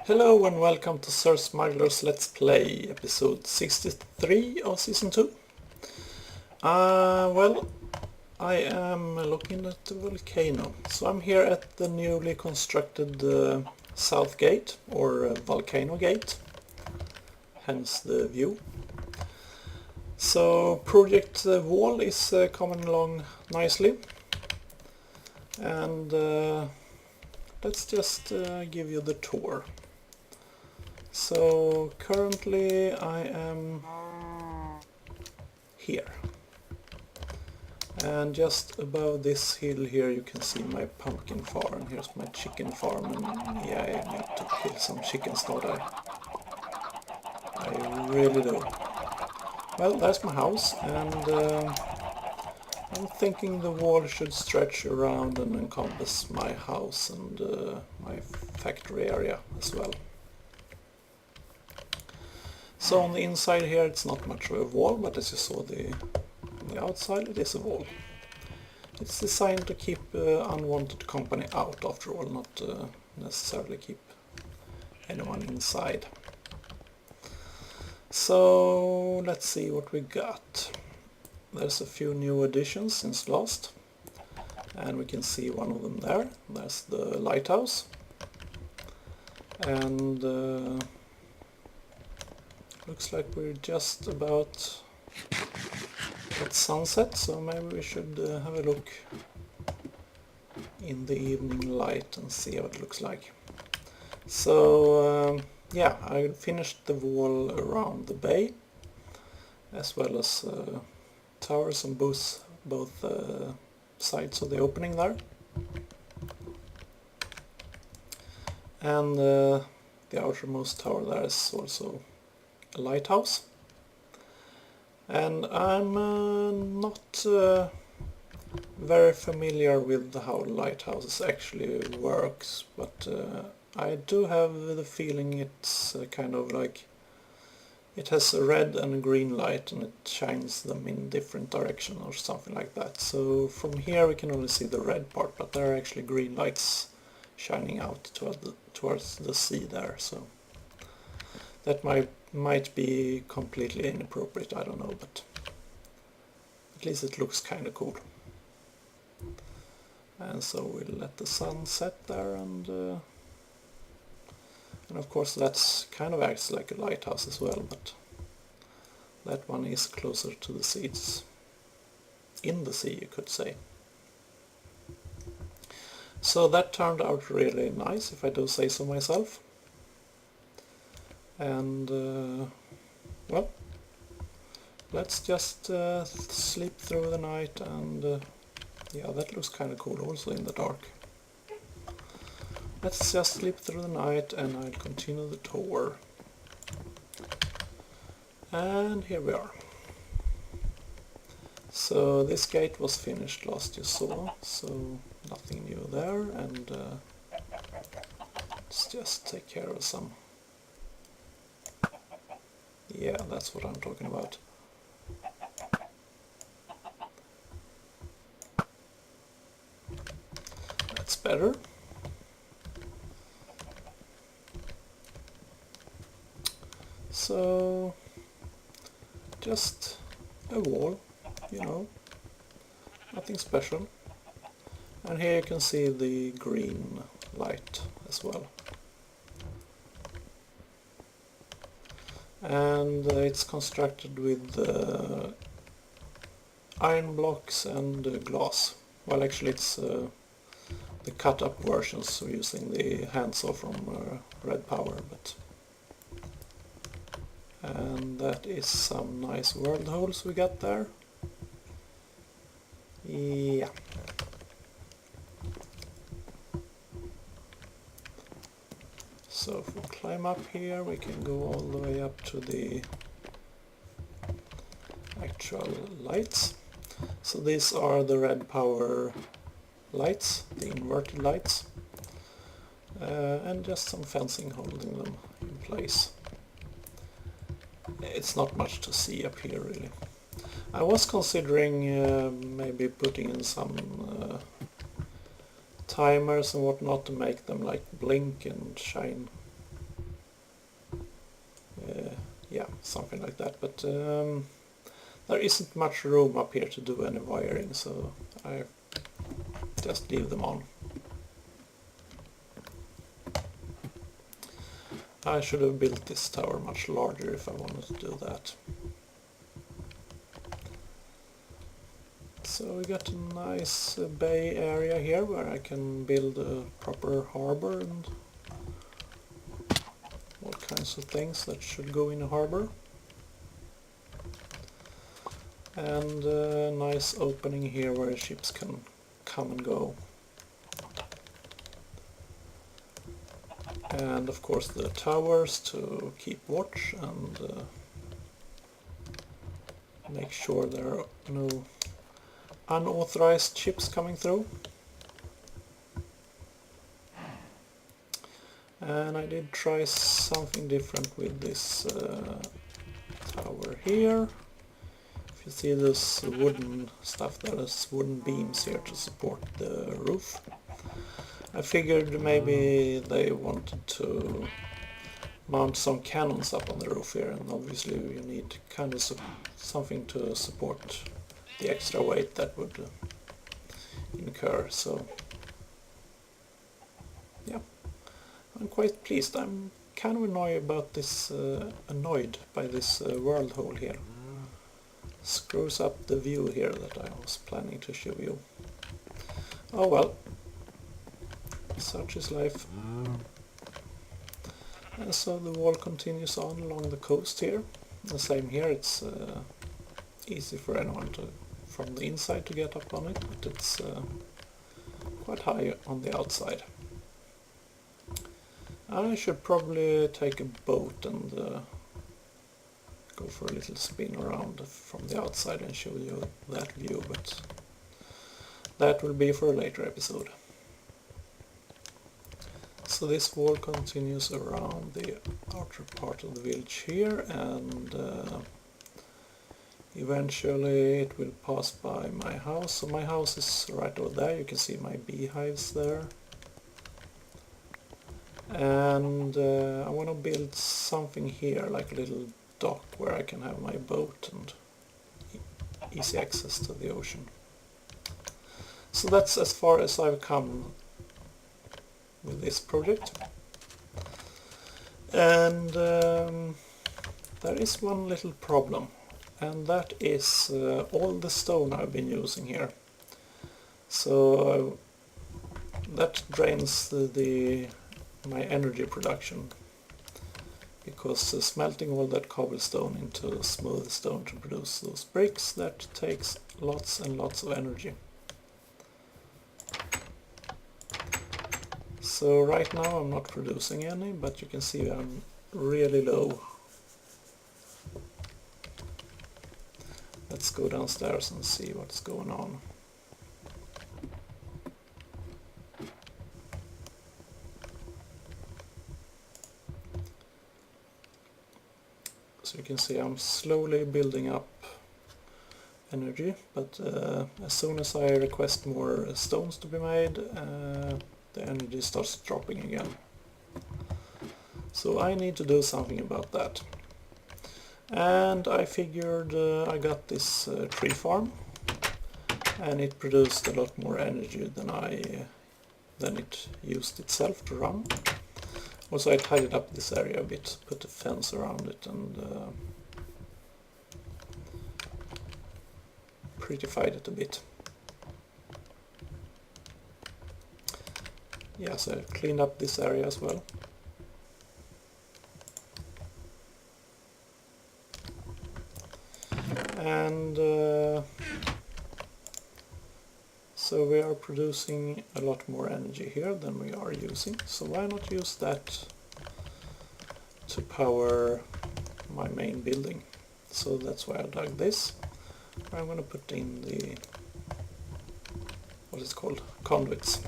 Hello and welcome to SirSmuggler's Let's Play, episode 63 of Season 2. Well, I am looking at the volcano. So I'm here at the newly constructed South Gate, or Volcano Gate, hence the view. So Project Wall is coming along nicely, and let's just give you the tour. So currently I am here, and just above this hill here you can see my pumpkin farm. Here's my chicken farm, and yeah, I need to kill some chickens, don't I? I really do. Well, that's my house, and I'm thinking the wall should stretch around and encompass my house and my factory area as well. So on the inside here it's not much of a wall, but as you saw on the outside it is a wall. It's designed to keep unwanted company out after all, not necessarily keep anyone inside. So let's see what we got. There's a few new additions since last, and we can see one of them there. There's the lighthouse, and looks like we're just about at sunset, so maybe we should have a look in the evening light and see how it looks like. So yeah, I finished the wall around the bay, as well as towers on both sides of the opening there. And the outermost tower there is also a lighthouse. And I'm not very familiar with how lighthouses actually works, but I do have the feeling it's kind of like it has a red and a green light and it shines them in different direction or something like that. So from here we can only see the red part, but there are actually green lights shining out towards the sea there, so that might be completely inappropriate, I don't know, but at least it looks kind of cool. And so we'll let the sun set there, and of course that's kind of acts like a lighthouse as well, but that one is closer to the sea. It's in the sea, you could say. So that turned out really nice, if I do say so myself. And well, let's just sleep through the night, and yeah, that looks kind of cool also in the dark. Let's just sleep through the night and I'll continue the tour. And here we are. So this gate was finished last you saw, so nothing new there, and let's just take care of some. Yeah, that's what I'm talking about. That's better. So, just a wall, you know, nothing special. And here you can see the green light as well. And it's constructed with iron blocks and glass. Well, actually it's the cut-up versions, so using the handsaw from Red Power. And that is some nice world holes we got there. Yeah. So if we climb up here, we can go all the way up to the actual lights. So these are the Red Power lights, the inverted lights, and just some fencing holding them in place. It's not much to see up here really. I was considering maybe putting in some timers and whatnot to make them like blink and shine yeah, something like that, but there isn't much room up here to do any wiring, so I just leave them on. I should have built this tower much larger if I wanted to do that. So we got a nice bay area here where I can build a proper harbor and all kinds of things that should go in a harbor. And a nice opening here where ships can come and go. And of course the towers to keep watch and make sure there are no unauthorized ships coming through. And I did try something different with this tower here. If you see this wooden stuff, there is wooden beams here to support the roof. I figured maybe they wanted to mount some cannons up on the roof here, and obviously you need kind of something to support the extra weight that would incur, so yeah, I'm quite pleased. I'm kind of annoyed by this world hole here. Screws up the view here that I was planning to show you. Oh well, such is life. And so the wall continues on along the coast here. The same here, it's easy for anyone from the inside to get up on it, but it's quite high on the outside. I should probably take a boat and go for a little spin around from the outside and show you that view, but that will be for a later episode. So this wall continues around the outer part of the village here, and eventually it will pass by my house. So my house is right over there, you can see my beehives there. And I want to build something here, like a little dock where I can have my boat and easy access to the ocean. So that's as far as I've come with this project. And there is one little problem, and that is all the stone I've been using here. So that drains my energy production, because smelting all that cobblestone into smooth stone to produce those bricks, that takes lots and lots of energy. So right now I'm not producing any, but you can see I'm really low. Let's go downstairs and see what's going on. So you can see I'm slowly building up energy, but as soon as I request more stones to be made, the energy starts dropping again. So I need to do something about that. And I figured I got this tree farm, and it produced a lot more energy than it used itself to run. Also I tidied up this area a bit, put a fence around it and prettified it a bit. Yeah, so I cleaned up this area as well. And so we are producing a lot more energy here than we are using, so why not use that to power my main building? So that's why I dug this. I'm going to put in the, what is it called, conduits.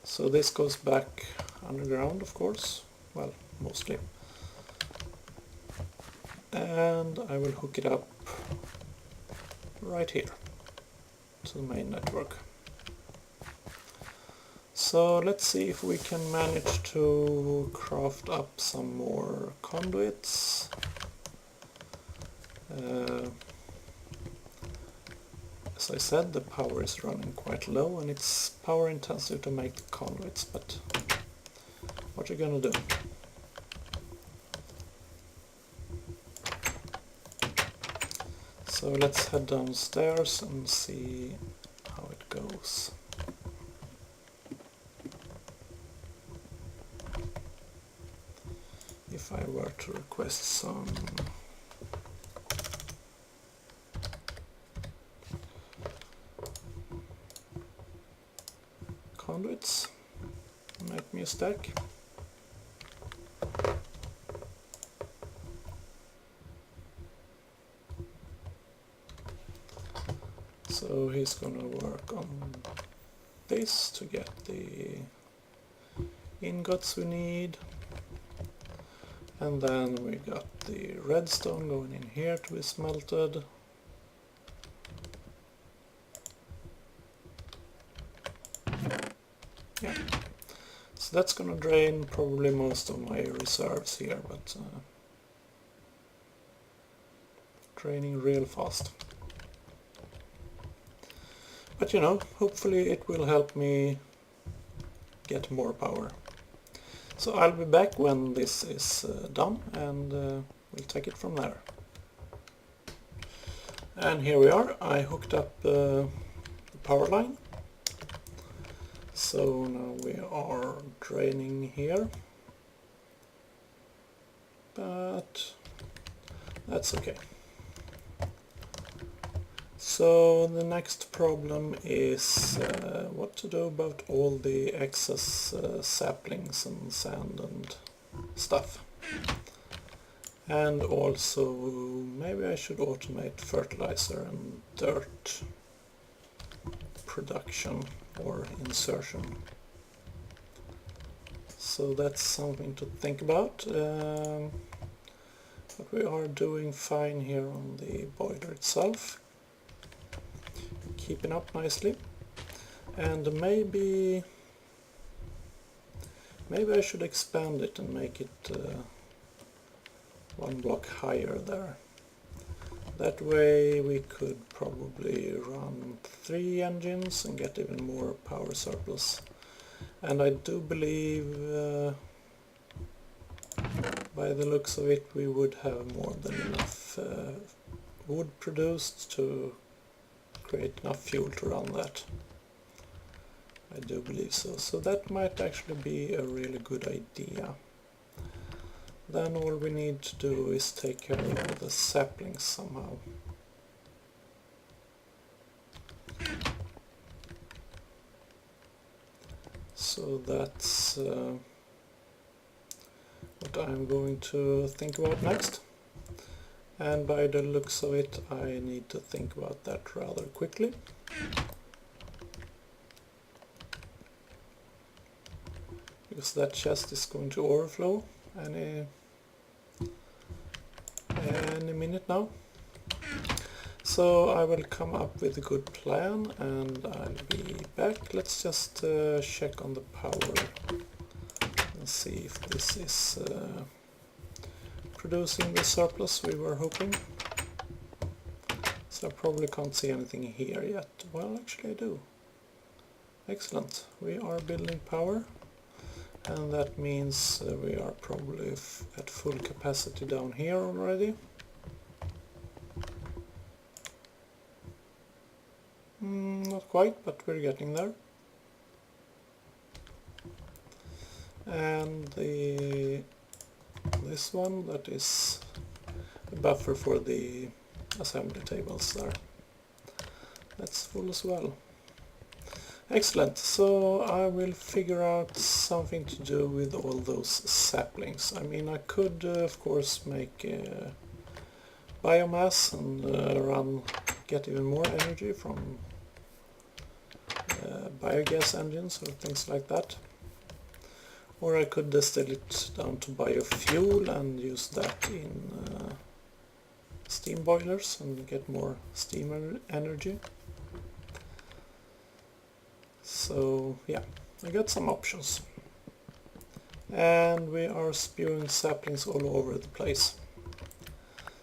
So this goes back underground, of course, well, mostly. And I will hook it up right here to the main network. So let's see if we can manage to craft up some more conduits. As I said, the power is running quite low and it's power intensive to make the conduits, but what are you gonna do? So let's head downstairs and see how it goes. If I were to request some conduits, make me a stack. So he's gonna work on this to get the ingots we need. And then we got the redstone going in here to be smelted. Yeah, so that's gonna drain probably most of my reserves here, but draining real fast. But you know, hopefully it will help me get more power. So I'll be back when this is done, and we'll take it from there. And here we are. I hooked up the power line. So now we are draining here. But that's okay. So the next problem is what to do about all the excess saplings and sand and stuff. And also maybe I should automate fertilizer and dirt production or insertion. So that's something to think about. But we are doing fine here on the boiler itself. Keeping up nicely, and maybe I should expand it and make it one block higher there. That way we could probably run 3 engines and get even more power surplus. And I do believe by the looks of it we would have more than enough wood produced to create enough fuel to run that. I do believe so. So that might actually be a really good idea. Then all we need to do is take care of the saplings somehow. So that's what I'm going to think about next. And by the looks of it, I need to think about that rather quickly. Because that chest is going to overflow any minute now. So I will come up with a good plan and I'll be back. Let's just check on the power and see if this is producing the surplus we were hoping. So I probably can't see anything here yet. Well, actually I do. Excellent. We are building power, and that means we are probably at full capacity down here already. Not quite, but we're getting there. And this one, that is a buffer for the assembly tables there. That's full as well. Excellent, so I will figure out something to do with all those saplings. I mean, I could of course make biomass and get even more energy from biogas engines or things like that. Or I could distill it down to biofuel and use that in steam boilers and get more steam energy. So yeah, I got some options. And we are spewing saplings all over the place.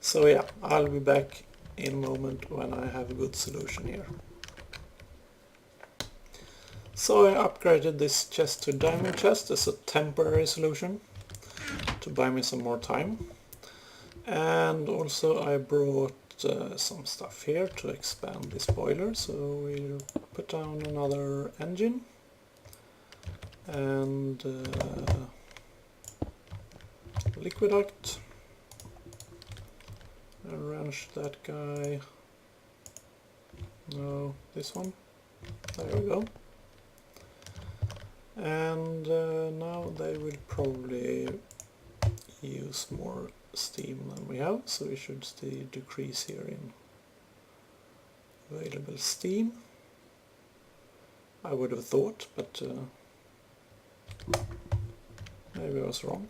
So yeah, I'll be back in a moment when I have a good solution here. So I upgraded this chest to diamond chest as a temporary solution to buy me some more time. And also I brought some stuff here to expand this boiler, so we'll put down another engine and liquid duct. Wrench that guy. No, this one. There we go. And now they will probably use more steam than we have, so we should see a decrease here in available steam. I would have thought, but maybe I was wrong.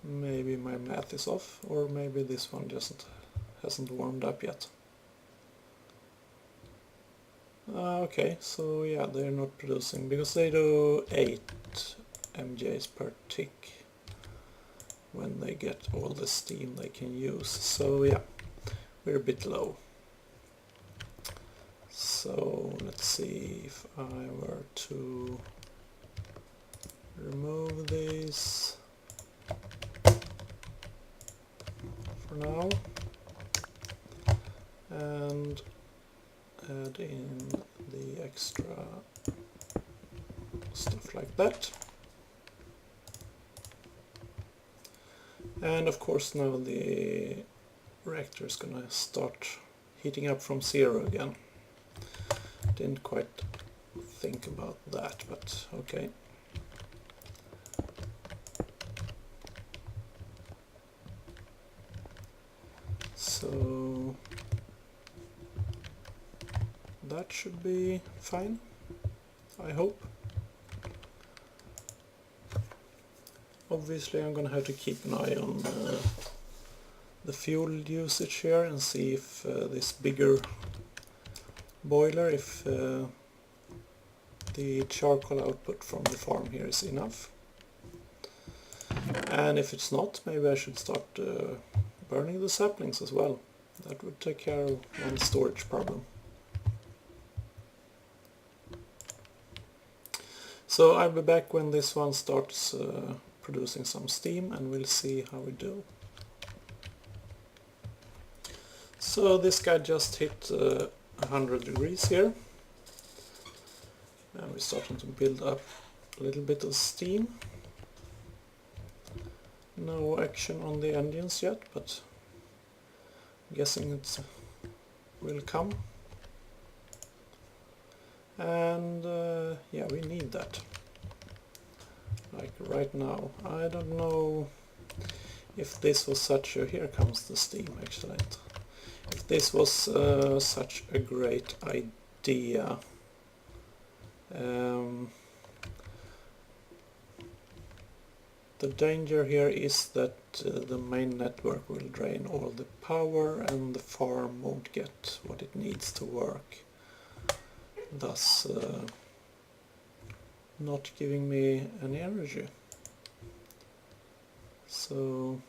Maybe my math is off, or maybe this one just hasn't warmed up yet. Okay, so yeah, they're not producing, because they do 8 MJs per tick when they get all the steam they can use. So yeah, we're a bit low. So let's see if I were to remove these for now and add in the extra stuff like that. And of course now the reactor is gonna start heating up from 0 again. Didn't quite think about that, but okay. So that should be fine, I hope. Obviously I'm gonna have to keep an eye on the fuel usage here and see if this bigger boiler, if the charcoal output from the farm here is enough. And if it's not, maybe I should start burning the saplings as well. That would take care of one storage problem. So I'll be back when this one starts producing some steam, and we'll see how we do. So this guy just hit 100 degrees here, and we're starting to build up a little bit of steam. No action on the engines yet, but I'm guessing it will come. And yeah, we need that. Like right now. I don't know if this was such a... Here comes the steam, excellent. If this was such a great idea. The danger here is that the main network will drain all the power and the farm won't get what it needs to work. Thus not giving me any energy. So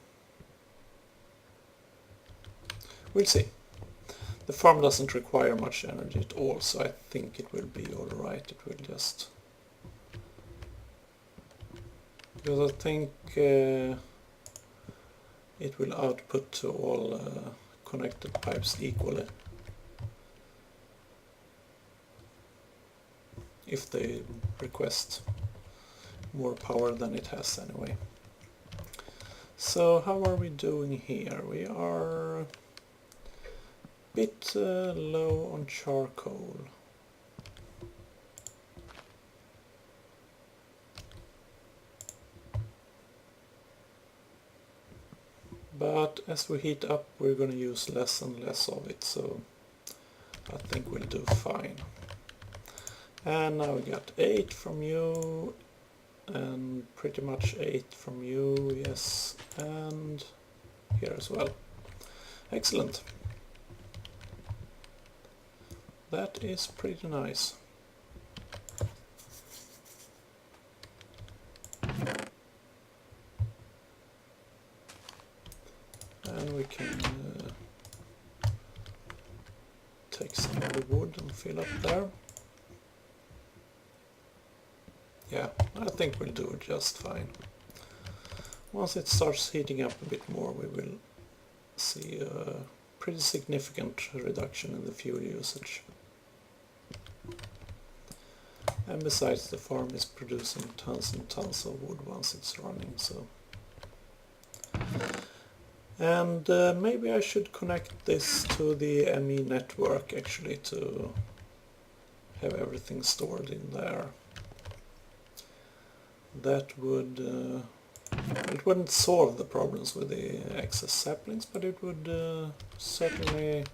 we'll see. The farm doesn't require much energy at all, so I think it will be alright. It will just... because I think it will output to all connected pipes equally. If they request more power than it has anyway. So how are we doing here? We are a bit low on charcoal. But as we heat up, we're going to use less and less of it, so I think we'll do fine. And now we got 8 from you, and pretty much 8 from you, yes, and here as well. Excellent. That is pretty nice. and we can take some of the wood and fill up there. Yeah, I think we'll do it just fine. Once it starts heating up a bit more, we will see a pretty significant reduction in the fuel usage. And besides, the farm is producing tons and tons of wood once it's running, so... And maybe I should connect this to the ME network actually, to have everything stored in there. That would... it wouldn't solve the problems with the excess saplings, but it would certainly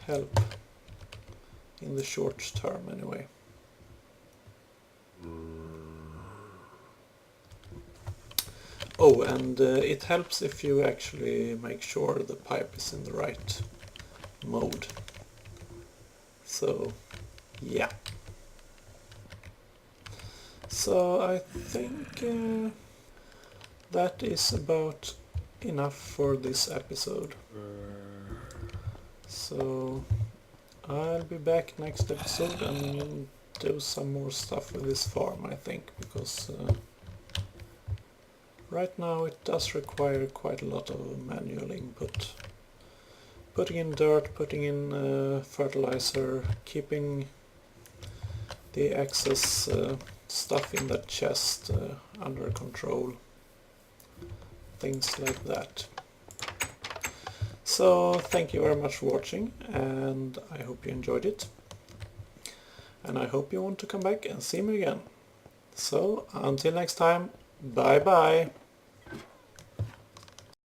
help in the short term anyway. Oh, and it helps if you actually make sure the pipe is in the right mode. So, yeah. So I think that is about enough for this episode. So I'll be back next episode and do some more stuff with this farm, I think, because right now it does require quite a lot of manual input. Putting in dirt, putting in fertilizer, keeping the excess stuff in that chest under control, things like that. So thank you very much for watching, and I hope you enjoyed it, and I hope you want to come back and see me again. So until next time, bye bye.